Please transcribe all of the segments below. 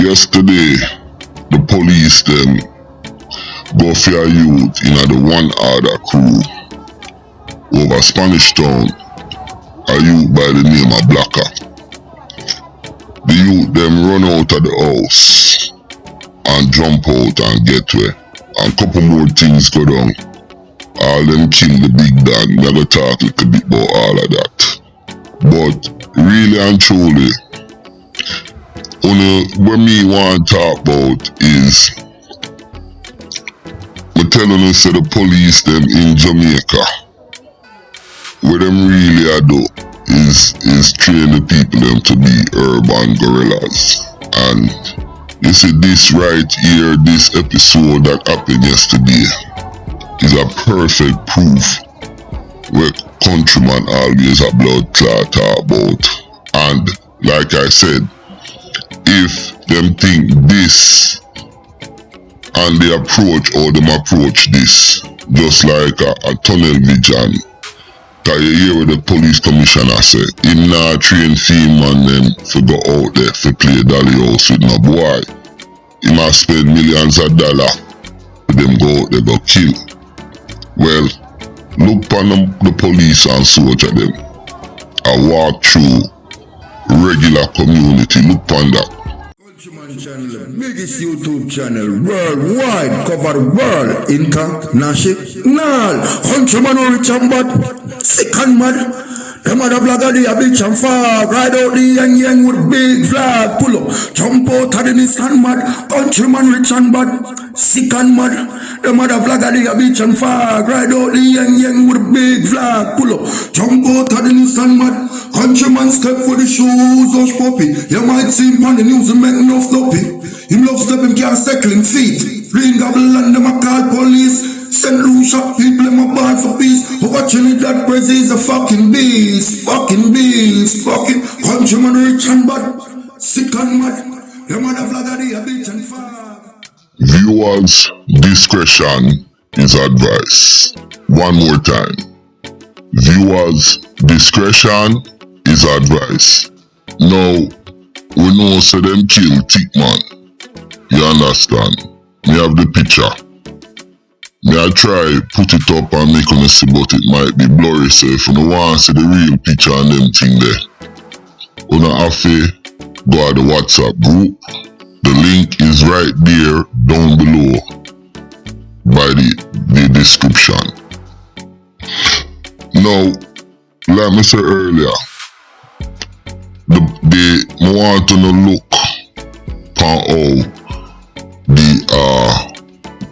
Yesterday, the police them go for a youth in the one other crew over Spanish Town, a youth by the name of Blacker. The youth them run out of the house and jump out and get away. And couple more things go down. All them kill the big dog. We are going to talk a little bit about all of that. But really and truly, what me want to talk about is, I tell you say the police them in Jamaica, what them really do is train the people them to be urban guerrillas. And you see this right here, this episode that happened yesterday is a perfect proof where Countryman always a blood clot about. And like I said, if them think this and they approach or them approach this just like a tunnel vision, cause you hear what the police commissioner say, him not train film and them to go out there to play dolly house with no boy. He must spend millions of dollars for them go out there go kill. Well, look upon the police and soldier them. I walk through regular community, look upon that. Countryman channel, biggest YouTube channel worldwide, cover the world, international. Countryman rich and bad, sick and mad. Them other vlogger they a bitch and fag, ride out the yang with big flag, pull up, jump out of the Nissan mad. Countryman rich and bad, sick and mad. Them other vlogger they a bitch and fag, ride out the yang with big flag, pull up, jump out of the Nissan mad. Countryman step for the shoes, hush puppy. You might see him on the news and make enough sloppy. Him love step, him can't settle him feet. Ring gobble and them a call police. Send Lucia, people in my band for peace. Over Trinidad, Belize is a fucking beast. Fucking beast. Fucking Countryman rich and bad. Sick and mad. Them other vlogger they a bitch and fag. Viewers' discretion is advice. One more time. Viewers' discretion is advice. Now, we know so them kill Tickman. You understand? Me have the picture. Me I try put it up and make on see, but it might be blurry, so if you don't want to see the real picture and them thing there, you don't have to go to the WhatsApp group. The link is right there down below by the description. Now, like I said earlier, I want to look on how the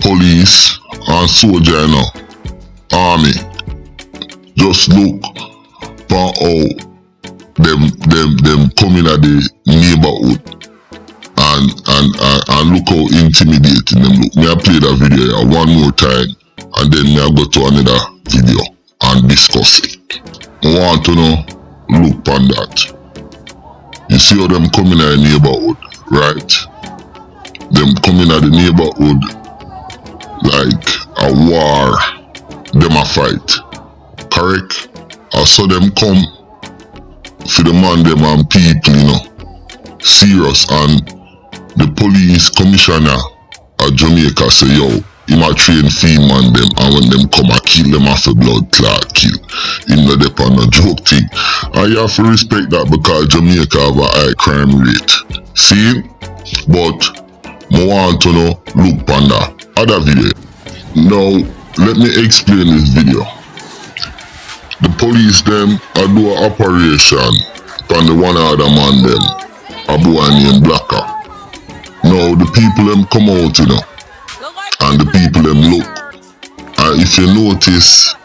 police and soldier, you know, army, just look on how them come in at the neighborhood and look how intimidating them look. Me I play that video here one more time and then me I go to another video and discuss it. I want to look on that. You see how them coming at the neighborhood, right? Them coming at the neighborhood like a war, them a fight, correct? I saw them come for the man them and people, you know, serious, and the police commissioner at Jamaica say, yo, him a train film on them, and when them come a kill them off a blood clot kill. Him no depend on a joke thing. And you have to respect that because Jamaica have a high crime rate. See? But I want to look on that other video. Now, let me explain this video. The police them a do an operation on the one other man them, a boy named Blacker. Now the people them come out, you know, and the people them look. And if you notice,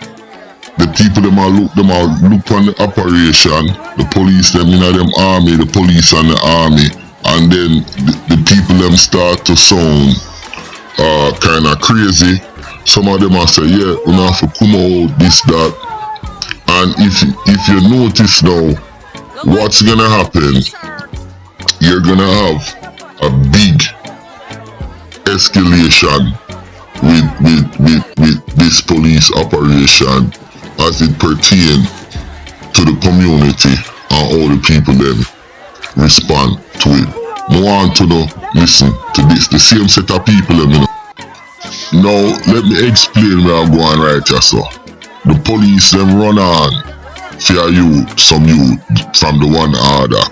the people them a look on the operation, the police them in them army, the police and the army, and then the people them start to sound kinda crazy. Some of them a say, yeah, we have to come out, this, that. And if you notice now, what's gonna happen, you're gonna have a big escalation with this police operation as it pertains to the community and how the people then respond to it. I want to know, listen to this, the same set of people, you know. Now, let me explain where I'm going right here, so. The police, them run on for some youth from the one order.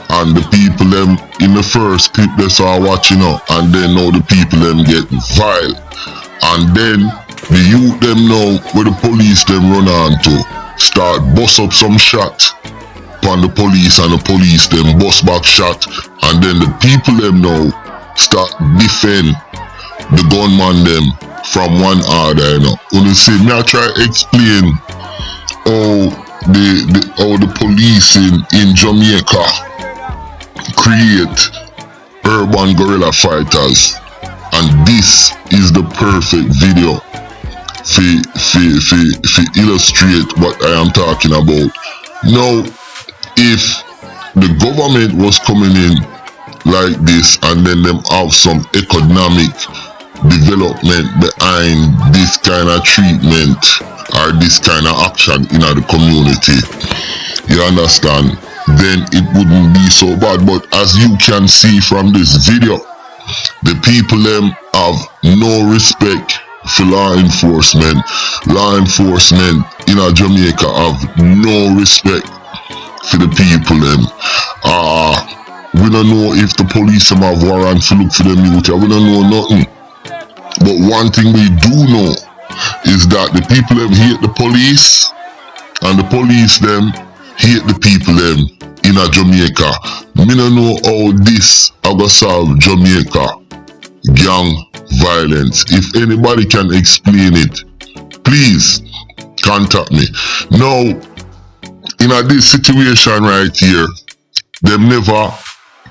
And the people, them, in the first clip, they saw watching up, and then now the people, them, get vile. And then, the youth, them, know where the police, them, run on to, start bust up some shot on the police, and the police, them, bust back shot. And then the people, them, now, start defend the gunman them from one order, you know. When you see me, I try to explain how the police in Jamaica create urban guerrilla fighters, and this is the perfect video to illustrate what I am talking about. Now, if the government was coming in like this, and then them have some economic development behind this kind of treatment or this kind of action in the community, you understand, then it wouldn't be so bad. But as you can see from this video, the people them have no respect for law enforcement. Law enforcement in Jamaica have no respect for the people them. We don't know if the police them have warrant to look for them youth. We don't know nothing. But one thing we do know is that the people them hate the police, and the police them hate the people them in Jamaica. Me don't know how this gonna solve Jamaica gang violence. If anybody can explain it, please contact me. Now, in this situation right here, them never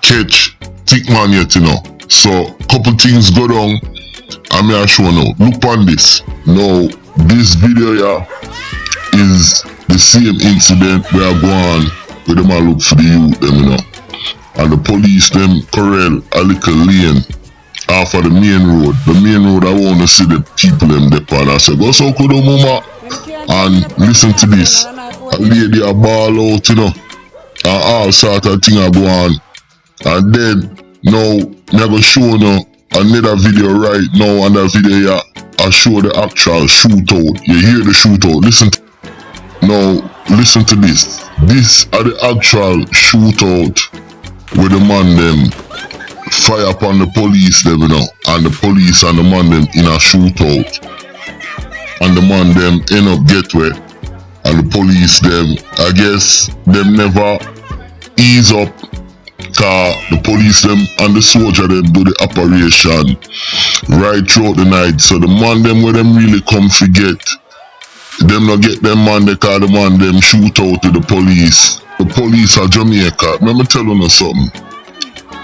catch thick man yet, you know. So couple things go down, and me I show now. Look on this. Now this video here is the same incident where I go on where them a look for the youth them, you know. And the police them corral a little lane off of the main road. The main road, I want to see the people them there, and I say, go so could mama, and listen to this. A lady a ball out, you know, and all sort of thing a go on. And then now me go show you another video right now, and that video here I show the actual shootout. You hear the shootout. Listen to this. This are the actual shootout where the man them fire upon the police them, you know, and the police and the man them in a shootout, and the man them end up get wet, and the police them, I guess them never ease up, cause the police them and the soldier them do the operation right throughout the night. So the man them where them really come forget, them not get them man, they call the man them shoot out to the police. The police of Jamaica, let me tell you something.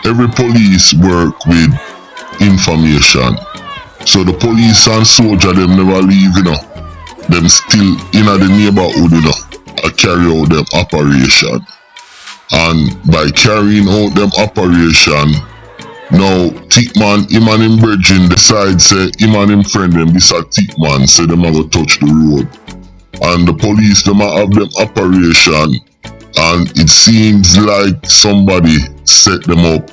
Every police work with information. So the police and soldier them never leave, you know. Them still in the neighborhood, you know, carry out them operation. And by carrying out them operation, now thick man, him and him brethren decide say him and him friend them, this a thick man, say them have to touch the road. And the police them have them operation, and it seems like somebody set them up,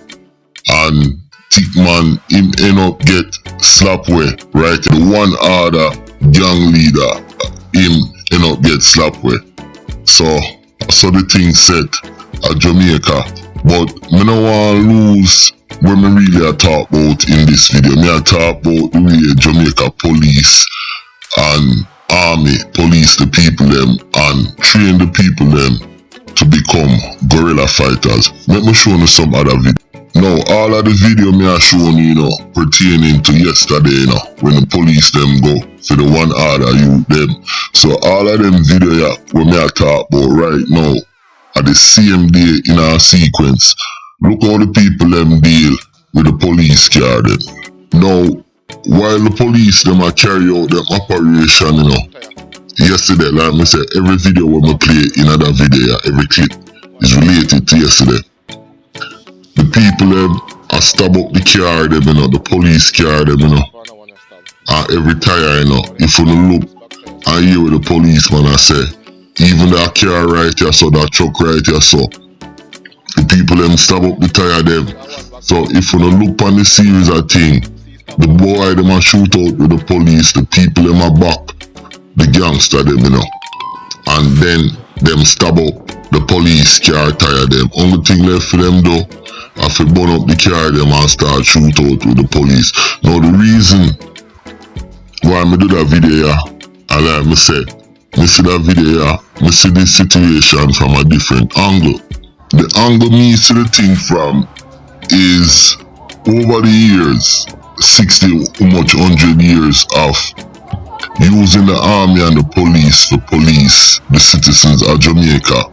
and thick man him end up get slapped away, right? The one other gang leader him end up get slapped away. So the thing set at Jamaica. But me no want lose what me really a talk about in this video. Me a talk about the way Jamaica police and army police the people them and train the people them to become guerrilla fighters. Let me show you some other video. Now all of the video me a showing you know pertaining to yesterday, you know, when the police them go for the one order youth them. So all of them video yeah, what me a talk about right now at the same day in our sequence. Look how the people them deal with the police car them. Now while the police them a carry out them operation, you know, yesterday, like me say, every video when we play in that video, every clip is related to yesterday. The people them a stab up the car them, you know, the police car them, you know, and every tire, you know. If you look and hear what the policeman I say, even that car right here, so that truck right here, so The people them stab up the tire them. So if you don't look on the series of thing, the boy them a shoot out with the police, the people them a back, the gangster them, you know. And then them stab up the police car tire them. Only thing left for them though, if you burn up the car them and start shoot out with the police. Now the reason why me do that video, and like me say, me see that video, me see this situation from a different angle. The angle me see the thing from is over the years, 100 years of using the army and the police to police the citizens of Jamaica.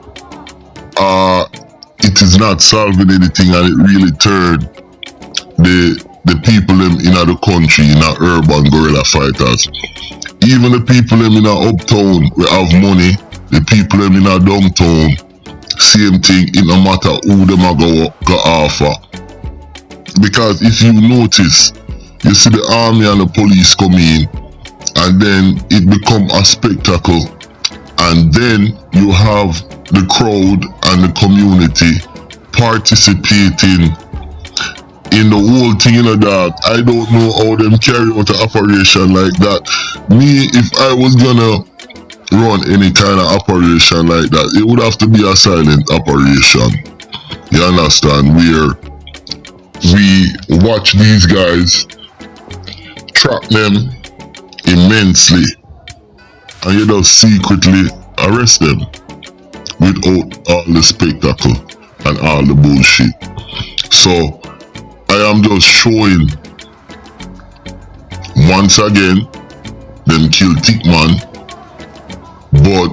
It is not solving anything, and it really turned the people them in the country in urban guerrilla fighters. Even the people them in uptown we have money, the people them in downtown, same thing. It no matter who them a go offer. Because if you notice, you see the army and the police come in, and then it become a spectacle, and then you have the crowd and the community participating in the whole thing, you know, that I don't know how them carry out an operation like that. Me, if I was gonna run any kind of operation like that, it would have to be a silent operation. You understand? Where we watch these guys, trap them immensely, and you just secretly arrest them without all the spectacle and all the bullshit. So I am just showing once again them kill Tickman, but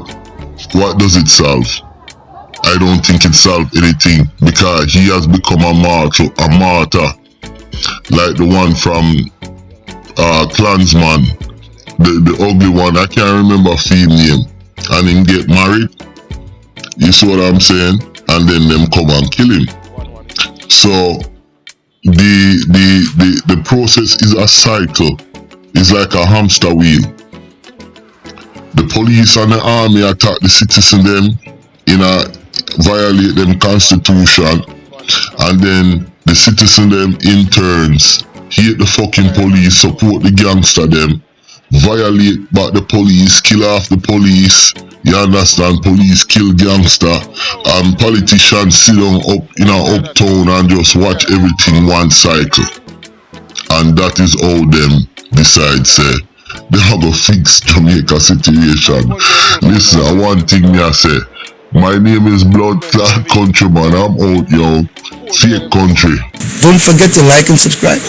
what does it solve? I don't think it solved anything, because he has become a martyr like the one from Klansman, the ugly one. I can't remember female name, and him get married. You see what I'm saying? And then them come and kill him. So the process is a cycle. It's like a hamster wheel. The police and the army attack the citizen them, violate them constitution, and then the citizen them in turns hate the fucking police, support the gangster them, violate back the police, kill off the police. You understand? Police kill gangster, and politicians sit down up in a uptown and just watch everything one cycle. And that is how them decide say they have to fix Jamaica situation. Listen, one thing me I say, my name is Blood Clot Countryman. I'm out, yo. Fake country. Don't forget to like and subscribe.